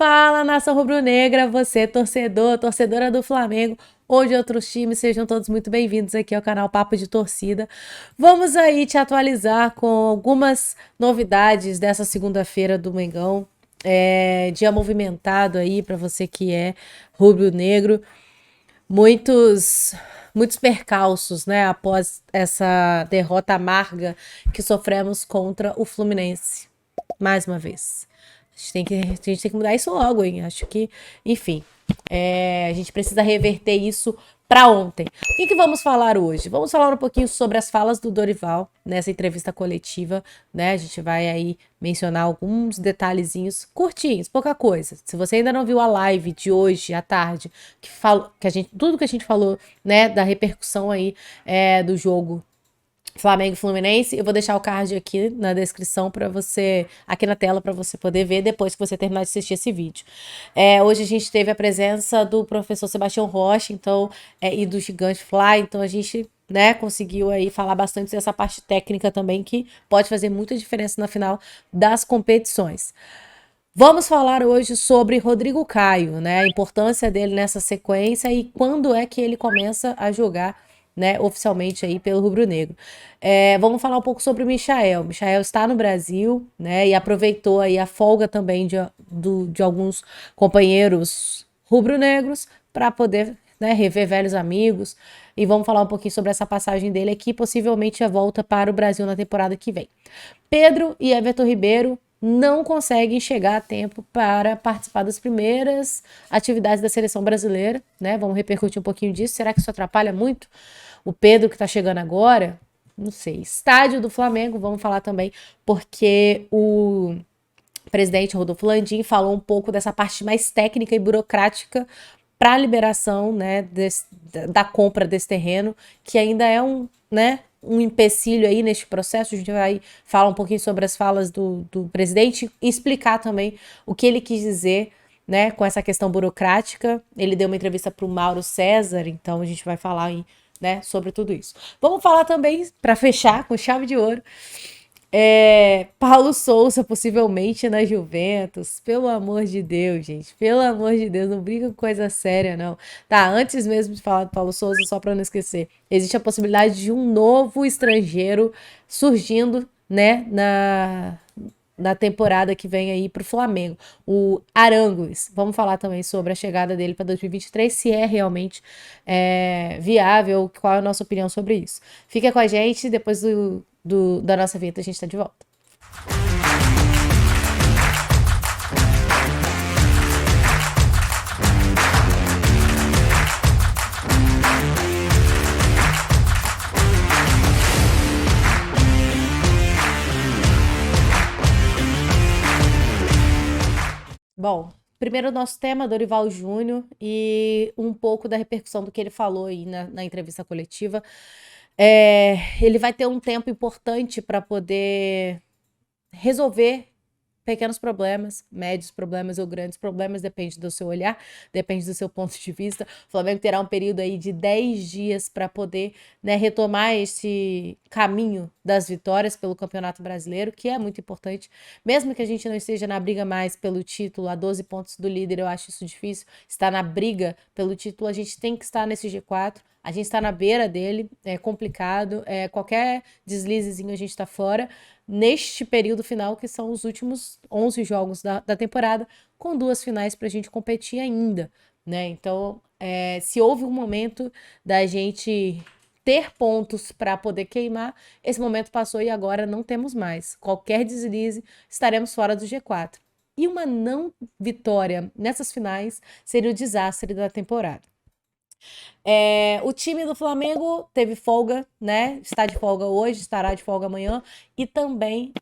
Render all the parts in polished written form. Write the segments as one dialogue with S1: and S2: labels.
S1: Fala, nação rubro-negra, você torcedor, torcedora do Flamengo ou de outros times, sejam todos muito bem-vindos aqui ao canal Papo de Torcida. Vamos aí te atualizar com algumas novidades dessa segunda-feira do Mengão. Dia movimentado aí para você que é rubro-negro. Muitos percalços, né, após essa derrota amarga que sofremos contra o Fluminense. Mais uma vez. A gente tem que mudar isso logo, hein? Acho que, enfim, a gente precisa reverter isso para ontem. O que vamos falar hoje? Vamos falar um pouquinho sobre as falas do Dorival nessa entrevista coletiva, né? A gente vai aí mencionar alguns detalhezinhos curtinhos, pouca coisa. Se você ainda não viu a live de hoje à tarde, tudo que a gente falou, né, da repercussão aí do jogo Flamengo e Fluminense, eu vou deixar o card aqui na descrição para você, aqui na tela, para você poder ver depois que você terminar de assistir esse vídeo. Hoje a gente teve a presença do professor Sebastião Rocha, então, e do Gigante Fly, então a gente, né, conseguiu aí falar bastante dessa parte técnica também, que pode fazer muita diferença na final das competições. Vamos falar hoje sobre Rodrigo Caio, né, a importância dele nessa sequência e quando é que ele começa a jogar, né, oficialmente aí pelo rubro-negro. Vamos falar um pouco sobre o Michael. O Michael está no Brasil, né, e aproveitou aí a folga também de alguns companheiros rubro-negros para poder, né, rever velhos amigos. E vamos falar um pouquinho sobre essa passagem dele aqui, possivelmente a volta para o Brasil na temporada que vem. Pedro e Everton Ribeiro não conseguem chegar a tempo para participar das primeiras atividades da seleção brasileira, né? Vamos repercutir um pouquinho disso. Será que isso atrapalha muito o Pedro que tá chegando agora? Não sei. Estádio do Flamengo, vamos falar também, porque o presidente Rodolfo Landim falou um pouco dessa parte mais técnica e burocrática para a liberação, né, da compra desse terreno, que ainda é um empecilho aí neste processo. A gente vai falar um pouquinho sobre as falas do presidente e explicar também o que ele quis dizer, né, com essa questão burocrática. Ele deu uma entrevista para o Mauro César, então a gente vai falar aí, né, sobre tudo isso. Vamos falar também, para fechar com chave de ouro, Paulo Souza possivelmente na Juventus. Pelo amor de Deus, gente. Pelo amor de Deus, não brinca com coisa séria, não. Tá, antes mesmo de falar do Paulo Souza, só para não esquecer, existe a possibilidade de um novo estrangeiro surgindo, né, na temporada que vem aí pro Flamengo, o Arangues. Vamos falar também sobre a chegada dele para 2023, se é realmente viável, qual é a nossa opinião sobre isso. Fica com a gente, depois da nossa vinheta a gente tá de volta. Bom, primeiro o nosso tema, Dorival Júnior, e um pouco da repercussão do que ele falou aí na entrevista coletiva. Ele vai ter um tempo importante para poder resolver pequenos problemas, médios problemas ou grandes problemas, depende do seu olhar, depende do seu ponto de vista. O Flamengo terá um período aí de 10 dias para poder, né, retomar esse caminho das vitórias pelo Campeonato Brasileiro, que é muito importante. Mesmo que a gente não esteja na briga mais pelo título, a 12 pontos do líder, eu acho isso difícil. Estar na briga pelo título, a gente tem que estar nesse G4. A gente está na beira dele, é complicado, qualquer deslizezinho a gente está fora. Neste período final, que são os últimos 11 jogos da temporada, com 2 finais para a gente competir ainda, né? Então, se houve um momento da gente ter pontos para poder queimar, esse momento passou e agora não temos mais. Qualquer deslize, estaremos fora do G4. E uma não vitória nessas finais seria o desastre da temporada. O time do Flamengo teve folga, né? Está de folga hoje, estará de folga amanhã e também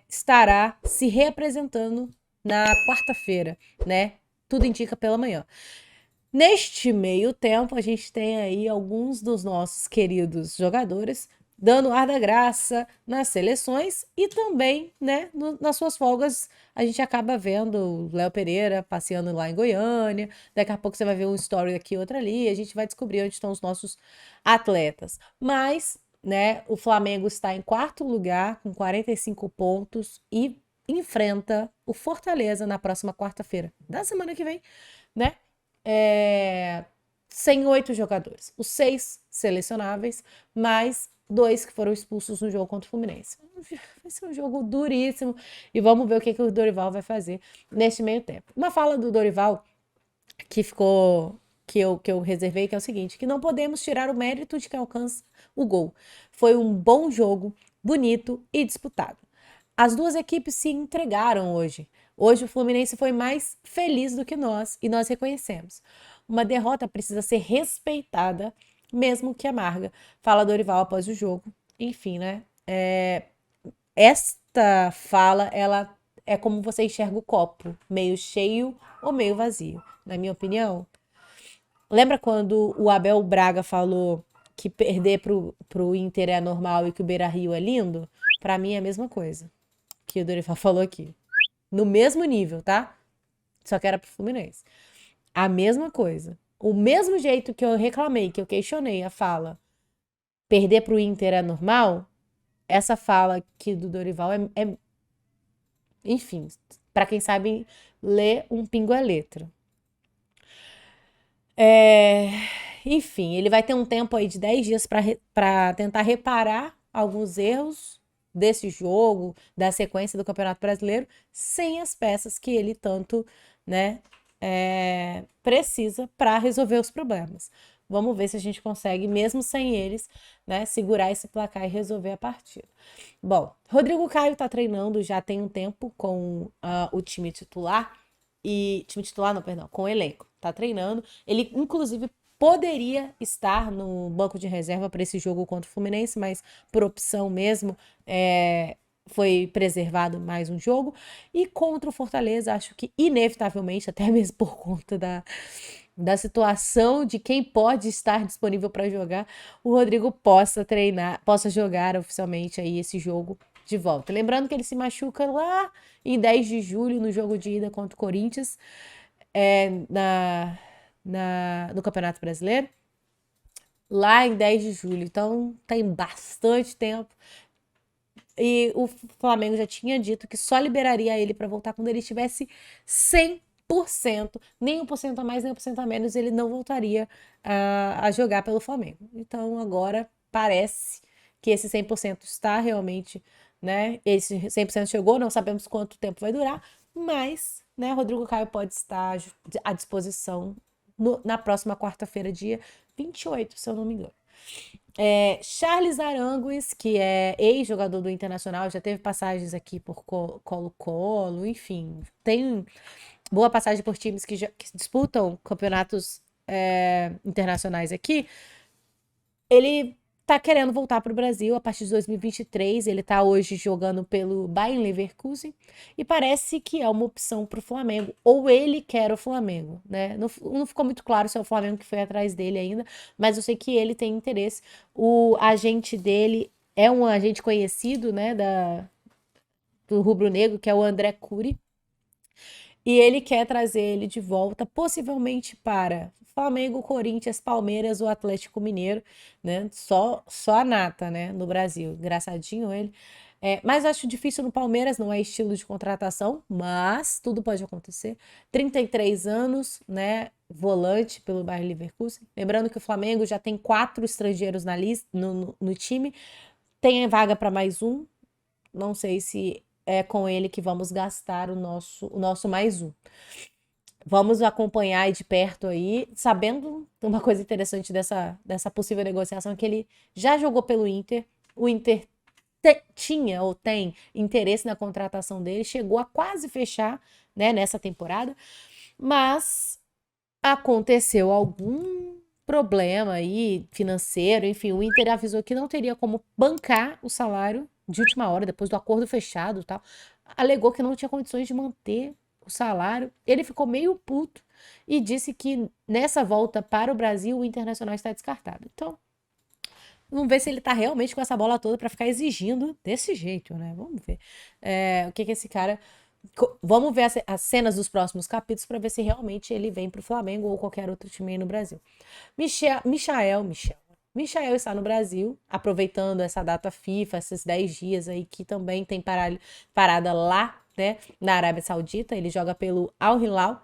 S1: estará se reapresentando na quarta-feira, né? Tudo indica pela manhã. Neste meio tempo, a gente tem aí alguns dos nossos queridos jogadores dando ar da graça nas seleções e também, né, nas suas folgas, a gente acaba vendo o Léo Pereira passeando lá em Goiânia, daqui a pouco você vai ver um story aqui, outra ali, a gente vai descobrir onde estão os nossos atletas. Mas, né, o Flamengo está em quarto lugar com 45 pontos e enfrenta o Fortaleza na próxima quarta-feira da semana que vem, né? Sem 8 jogadores. Os 6 selecionáveis, mais 2 que foram expulsos no jogo contra o Fluminense. Vai ser um jogo duríssimo e vamos ver o que o Dorival vai fazer neste meio tempo. Uma fala do Dorival que ficou que eu reservei, que é o seguinte, que não podemos tirar o mérito de quem alcança o gol. Foi um bom jogo, bonito e disputado. As duas equipes se entregaram hoje. Hoje o Fluminense foi mais feliz do que nós e nós reconhecemos. Uma derrota precisa ser respeitada, mesmo que amarga. Fala Dorival após o jogo. Enfim, né? Esta fala, ela é como você enxerga o copo, meio cheio ou meio vazio. Na minha opinião, lembra quando o Abel Braga falou que perder pro Inter é normal e que o Beira-Rio é lindo? Pra mim é a mesma coisa que o Dorival falou aqui. No mesmo nível, tá? Só que era pro Fluminense. A mesma coisa. O mesmo jeito que eu reclamei, que eu questionei a fala perder pro Inter é normal, essa fala aqui do Dorival enfim, pra quem sabe ler um pingo é letra. Enfim, ele vai ter um tempo aí de 10 dias para tentar reparar alguns erros desse jogo, da sequência do Campeonato Brasileiro, sem as peças que ele tanto, né, precisa para resolver os problemas. Vamos ver se a gente consegue, mesmo sem eles, né, segurar esse placar e resolver a partida. Bom, Rodrigo Caio tá treinando já tem um tempo com o time titular. Time titular, não, perdão, com o elenco. Tá treinando. Ele, inclusive, poderia estar no banco de reserva para esse jogo contra o Fluminense, mas por opção mesmo, foi preservado mais um jogo. E contra o Fortaleza, acho que inevitavelmente, até mesmo por conta da situação de quem pode estar disponível para jogar, o Rodrigo possa jogar oficialmente aí esse jogo de volta. Lembrando que ele se machuca lá em 10 de julho, no jogo de ida contra o Corinthians, no Campeonato Brasileiro, lá em 10 de julho. Então, tem bastante tempo. E o Flamengo já tinha dito que só liberaria ele para voltar quando ele estivesse 100%, nem 1% a mais, nem 1% a menos, ele não voltaria a jogar pelo Flamengo. Então, agora parece que esse 100% está realmente, né? Esse 100% chegou, não sabemos quanto tempo vai durar, mas, né, Rodrigo Caio pode estar à disposição na próxima quarta-feira, dia 28, se eu não me engano. Charles Arangues, que é ex-jogador do Internacional, já teve passagens aqui por Colo-Colo, enfim, tem boa passagem por times que disputam campeonatos internacionais aqui. Ele tá querendo voltar para o Brasil a partir de 2023. Ele tá hoje jogando pelo Bayer Leverkusen e parece que é uma opção para o Flamengo. Ou ele quer o Flamengo, né? Não ficou muito claro se é o Flamengo que foi atrás dele ainda, mas eu sei que ele tem interesse. O agente dele é um agente conhecido, né, do rubro-negro, que é o André Curi. E ele quer trazer ele de volta, possivelmente para Flamengo, Corinthians, Palmeiras ou Atlético Mineiro, né? Só a nata, né? No Brasil. Engraçadinho ele. Mas acho difícil no Palmeiras, não é estilo de contratação, mas tudo pode acontecer. 33 anos, né? Volante pelo Bayer Leverkusen. Lembrando que o Flamengo já tem 4 estrangeiros na lista, no time. Tem vaga para mais um. Não sei se é com ele que vamos gastar o nosso mais um. Vamos acompanhar aí de perto aí, sabendo uma coisa interessante dessa possível negociação, que ele já jogou pelo Inter, o Inter tinha ou tem interesse na contratação dele, chegou a quase fechar, né, nessa temporada, mas aconteceu algum problema aí financeiro, enfim, o Inter avisou que não teria como bancar o salário de última hora, depois do acordo fechado e tal, alegou que não tinha condições de manter o salário, ele ficou meio puto e disse que nessa volta para o Brasil o Internacional está descartado. Então, vamos ver se ele tá realmente com essa bola toda para ficar exigindo desse jeito, né? Vamos ver o que esse cara... Vamos ver as cenas dos próximos capítulos para ver se realmente ele vem pro Flamengo ou qualquer outro time aí no Brasil. Michael está no Brasil, aproveitando essa data FIFA, esses 10 dias aí que também tem parada lá né, na Arábia Saudita, ele joga pelo Al Hilal,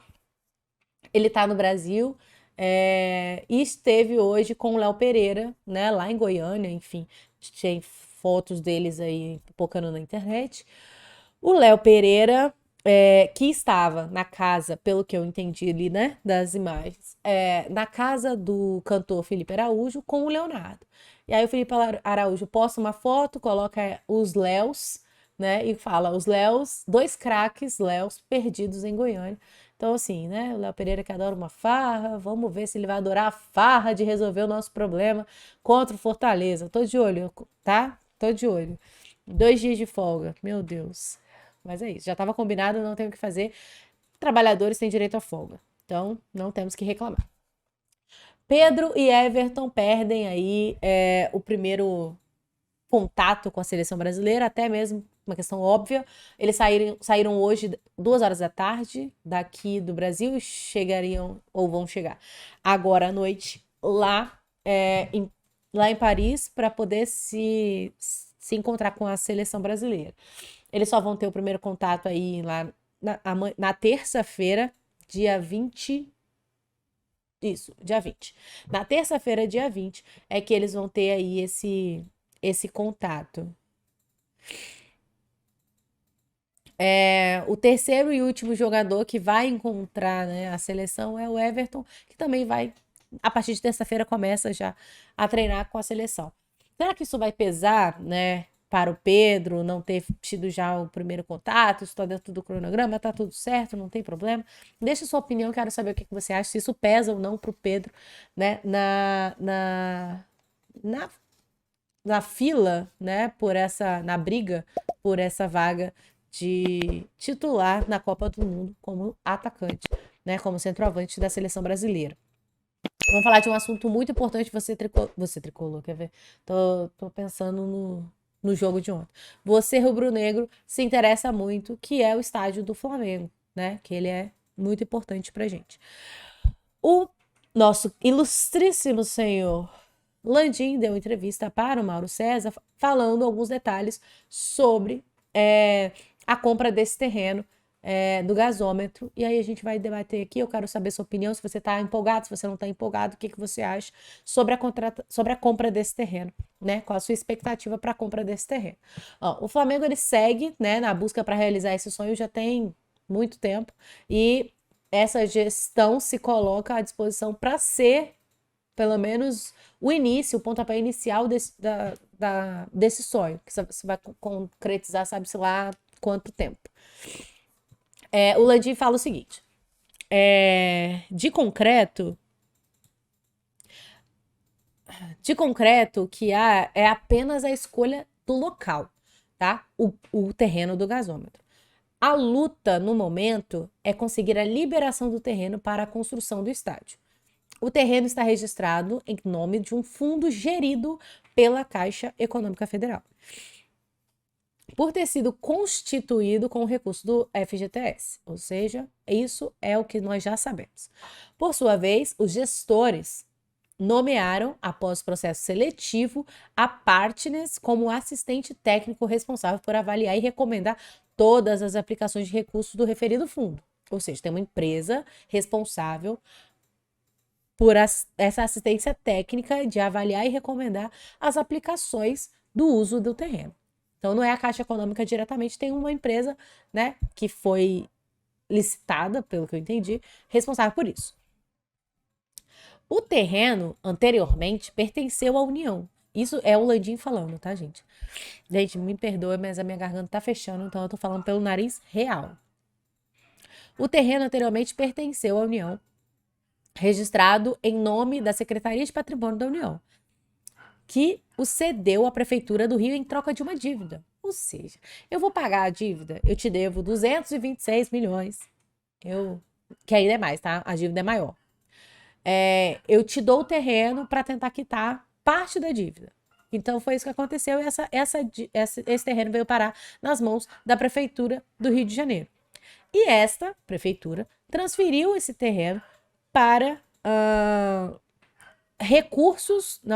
S1: ele tá no Brasil, e esteve hoje com o Léo Pereira, né, lá em Goiânia, enfim, tem fotos deles aí pipocando na internet. O Léo Pereira, que estava na casa, pelo que eu entendi ali, né, das imagens, na casa do cantor Felipe Araújo com o Leonardo. E aí o Felipe Araújo posta uma foto, coloca os Léos, né, e fala os Léos, 2 craques Léos perdidos em Goiânia. Então, assim, né, o Léo Pereira que adora uma farra, vamos ver se ele vai adorar a farra de resolver o nosso problema contra o Fortaleza. Tô de olho, tá? Tô de olho. 2 dias de folga, meu Deus. Mas é isso, já estava combinado, não tem o que fazer. Trabalhadores têm direito à folga, então não temos que reclamar. Pedro e Everton perdem aí o primeiro contato com a seleção brasileira, até mesmo uma questão óbvia. Eles saíram hoje 2 horas da tarde daqui do Brasil e chegariam, ou vão chegar, agora à noite lá em Paris para poder se encontrar com a seleção brasileira. Eles só vão ter o primeiro contato aí lá na terça-feira, dia 20. Isso, dia 20. Na terça-feira, dia 20, é que eles vão ter aí esse contato. O terceiro e último jogador que vai encontrar, né, a seleção é o Everton, que também vai, a partir de terça-feira, começa já a treinar com a seleção. Será que isso vai pesar, né, para o Pedro não ter tido já o primeiro contato? Isso está dentro do cronograma, tá tudo certo, não tem problema? Deixa sua opinião, quero saber o que você acha, se isso pesa ou não para o Pedro, né, na fila, né, na briga por essa vaga de titular na Copa do Mundo como atacante, né, como centroavante da seleção brasileira. Vamos falar de um assunto muito importante, você tricolor, quer ver? Tô pensando no jogo de ontem. Você, rubro-negro, se interessa muito, que é o estádio do Flamengo, né, que ele é muito importante pra gente. O nosso ilustríssimo senhor Landim deu entrevista para o Mauro César falando alguns detalhes sobre a compra desse terreno do gasômetro. E aí a gente vai debater aqui. Eu quero saber sua opinião, se você está empolgado, se você não está empolgado, o que você acha sobre a compra desse terreno, né? Qual a sua expectativa para a compra desse terreno? Ó, o Flamengo ele segue, né, na busca para realizar esse sonho já tem muito tempo e essa gestão se coloca à disposição para ser pelo menos o início, o pontapé inicial desse sonho, que você vai concretizar, sabe-se lá quanto tempo. O Landim fala o seguinte, de concreto que há é apenas a escolha do local, tá? O terreno do gasômetro. A luta, no momento, é conseguir a liberação do terreno para a construção do estádio. O terreno está registrado em nome de um fundo gerido pela Caixa Econômica Federal, por ter sido constituído com o recurso do FGTS, ou seja, isso é o que nós já sabemos. Por sua vez, os gestores nomearam, após processo seletivo, a Partners como assistente técnico responsável por avaliar e recomendar todas as aplicações de recursos do referido fundo. Ou seja, tem uma empresa responsável por essa assistência técnica de avaliar e recomendar as aplicações do uso do terreno. Então, não é a Caixa Econômica diretamente, tem uma empresa, né, que foi licitada, pelo que eu entendi, responsável por isso. O terreno, anteriormente, pertenceu à União. Isso é o Landim falando, tá, gente? Gente, me perdoe, mas a minha garganta tá fechando, então eu tô falando pelo nariz real. O terreno anteriormente pertenceu à União, registrado em nome da Secretaria de Patrimônio da União, que o cedeu à Prefeitura do Rio em troca de uma dívida. Ou seja, eu vou pagar a dívida, eu te devo 226 milhões, que ainda é mais, tá? A dívida é maior. Eu te dou o terreno para tentar quitar parte da dívida. Então foi isso que aconteceu e esse terreno veio parar nas mãos da Prefeitura do Rio de Janeiro. E esta Prefeitura transferiu esse terreno para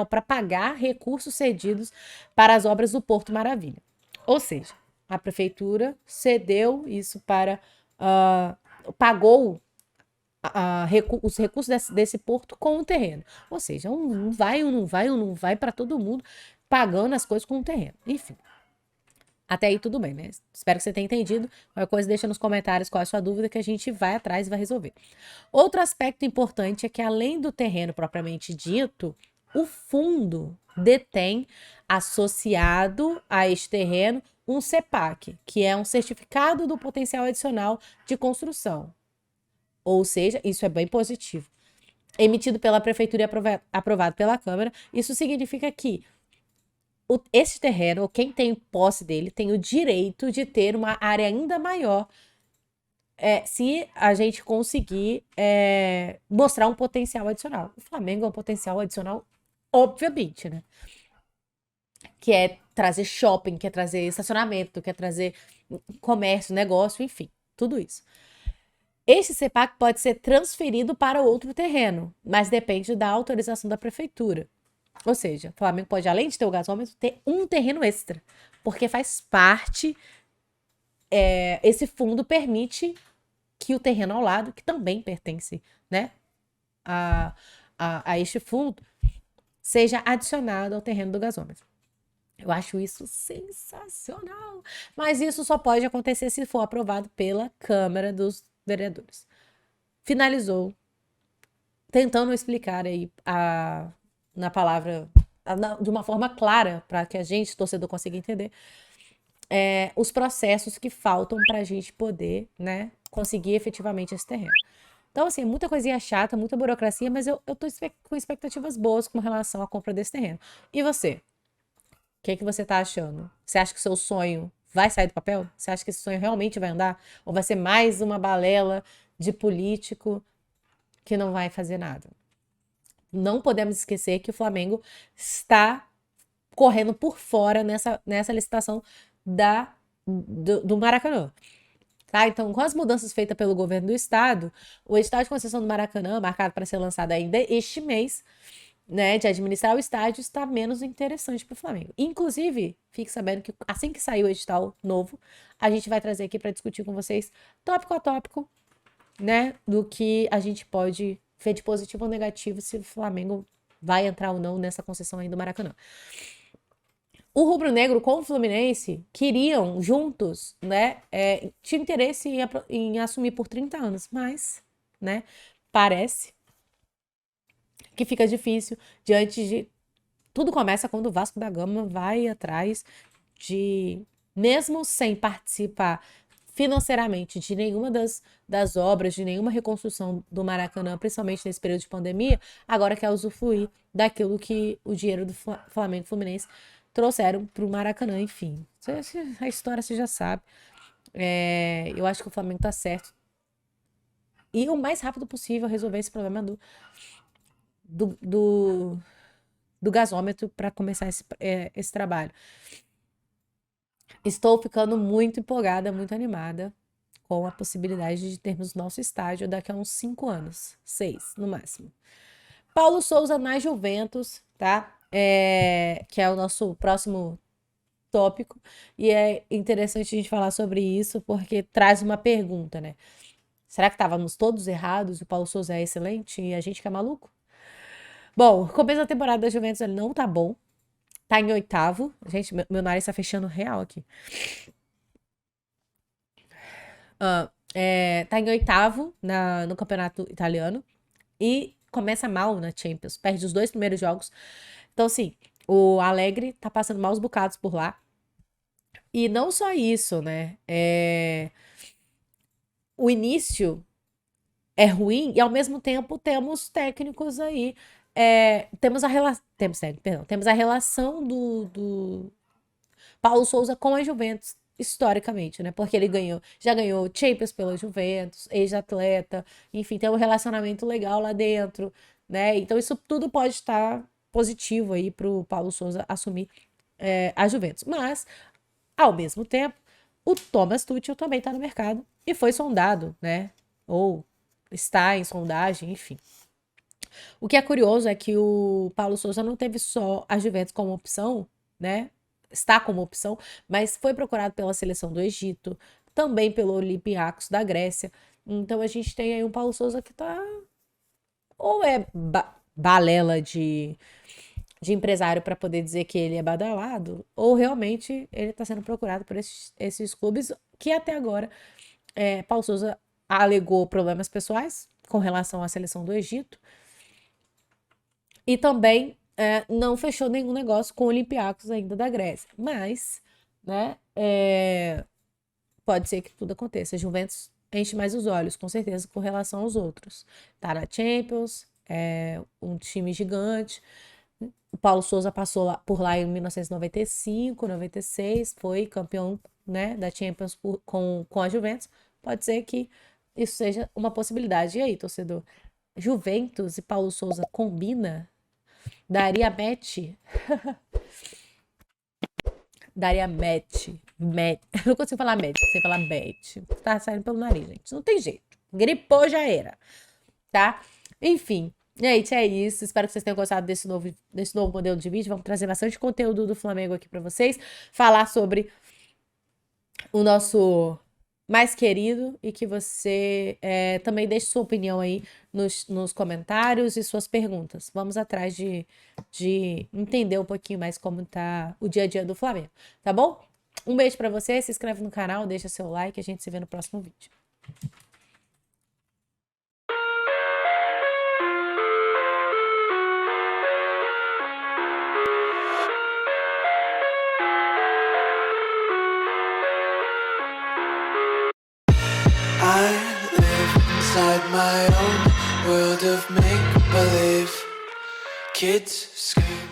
S1: para pagar recursos cedidos para as obras do Porto Maravilha. Ou seja, a prefeitura cedeu isso para, pagou os recursos desse porto com o terreno. Ou seja, um não vai para todo mundo pagando as coisas com o terreno. Enfim. Até aí tudo bem, né? Espero que você tenha entendido. Qualquer coisa deixa nos comentários qual é a sua dúvida que a gente vai atrás e vai resolver. Outro aspecto importante é que além do terreno propriamente dito, o fundo detém associado a este terreno um CEPAC, que é um certificado do potencial adicional de construção. Ou seja, isso é bem positivo. Emitido pela prefeitura e aprovado pela Câmara, isso significa que esse terreno, ou quem tem posse dele, tem o direito de ter uma área ainda maior se a gente conseguir mostrar um potencial adicional. O Flamengo é um potencial adicional, obviamente, né? Que é trazer shopping, quer trazer estacionamento, quer trazer comércio, negócio, enfim, tudo isso. Esse CEPAC pode ser transferido para outro terreno, mas depende da autorização da prefeitura. Ou seja, o Flamengo pode, além de ter o gasômetro, ter um terreno extra, porque faz parte, esse fundo permite que o terreno ao lado, que também pertence, né, a este fundo, seja adicionado ao terreno do gasômetro. Eu acho isso sensacional. Mas isso só pode acontecer se for aprovado pela Câmara dos Vereadores. Finalizou tentando explicar aí na palavra, de uma forma clara, para que a gente, torcedor, consiga entender os processos que faltam para a gente poder, né, conseguir efetivamente esse terreno. Então, assim, muita coisinha chata, muita burocracia, mas eu tô com expectativas boas com relação à compra desse terreno. E você? O que você tá achando? Você acha que o seu sonho vai sair do papel? Você acha que esse sonho realmente vai andar? Ou vai ser mais uma balela de político que não vai fazer nada? Não podemos esquecer que o Flamengo está correndo por fora nessa licitação do Maracanã. Tá? Então, com as mudanças feitas pelo governo do estado, o edital de concessão do Maracanã, marcado para ser lançado ainda este mês, né, de administrar o estádio, está menos interessante para o Flamengo. Inclusive, fique sabendo que assim que sair o edital novo, a gente vai trazer aqui para discutir com vocês, tópico a tópico, né, do que a gente pode ver de positivo ou negativo se o Flamengo vai entrar ou não nessa concessão aí do Maracanã. O rubro-negro com o Fluminense queriam juntos, né, tinha interesse em assumir por 30 anos, mas, né, parece que fica difícil diante de... Tudo começa quando o Vasco da Gama vai atrás de, mesmo sem participar financeiramente de nenhuma das obras, de nenhuma reconstrução do Maracanã, principalmente nesse período de pandemia, agora quer usufruir daquilo que o dinheiro do Flamengo e Fluminense trouxeram para o Maracanã, enfim. A história você já sabe. Eu acho que o Flamengo tá certo. E o mais rápido possível resolver esse problema do, do, do gasômetro para começar esse trabalho. Estou ficando muito empolgada, muito animada com a possibilidade de termos nosso estádio daqui a uns 5 anos. 6, no máximo. Paulo Souza na Juventus, tá? Que é o nosso próximo tópico. E é interessante a gente falar sobre isso porque traz uma pergunta, né? Será que estávamos todos errados? O Paulo Souza é excelente e a gente que é maluco? Bom, o começo da temporada da Juventus ele não tá bom. Tá em 8º. Gente, meu nariz tá fechando real aqui. Tá em 8º no campeonato italiano. E começa mal na Champions. Perde os 2 primeiros jogos. Então, assim, o Allegri tá passando maus bocados por lá. E não só isso, né? O início é ruim e, ao mesmo tempo, temos técnicos aí. Temos a relação. Temos a relação do Paulo Souza com a Juventus, historicamente, né? Porque ele já ganhou Champions pela Juventus, ex-atleta, enfim, tem um relacionamento legal lá dentro, né? Então isso tudo pode estar positivo aí pro Paulo Souza assumir a Juventus. Mas, ao mesmo tempo, o Thomas Tuchel também está no mercado e foi sondado, né? Ou está em sondagem, enfim. O que é curioso é que o Paulo Souza não teve só a Juventus como opção, né? está como opção, mas foi procurado pela seleção do Egito, também pelo Olympiacos da Grécia. Então a gente tem aí um Paulo Sousa que tá ou é balela de empresário para poder dizer que ele é badalado, ou realmente ele está sendo procurado por esses clubes que até agora Paulo Sousa alegou problemas pessoais com relação à seleção do Egito e também não fechou nenhum negócio com o Olympiacos ainda da Grécia. Mas, né, pode ser que tudo aconteça. A Juventus enche mais os olhos, com certeza, com relação aos outros. Tá na Champions, um time gigante. O Paulo Sousa passou por lá em 1995, 96, foi campeão, né, da Champions com a Juventus. Pode ser que isso seja uma possibilidade. E aí, torcedor? Juventus e Paulo Sousa combina? Daria match? Daria match. Match. Eu não consigo falar match, sem falar match. Tá saindo pelo nariz, gente. Não tem jeito. Gripou, já era. Tá? Enfim. Gente, é isso. Espero que vocês tenham gostado desse novo modelo de vídeo. Vamos trazer bastante conteúdo do Flamengo aqui pra vocês. Falar sobre o nosso mais querido e que você também deixe sua opinião aí nos comentários e suas perguntas. Vamos atrás de entender um pouquinho mais como tá o dia a dia do Flamengo, tá bom? Um beijo pra você, se inscreve no canal, deixa seu like, a gente se vê no próximo vídeo.
S2: Inside my own world of make-believe, kids scream.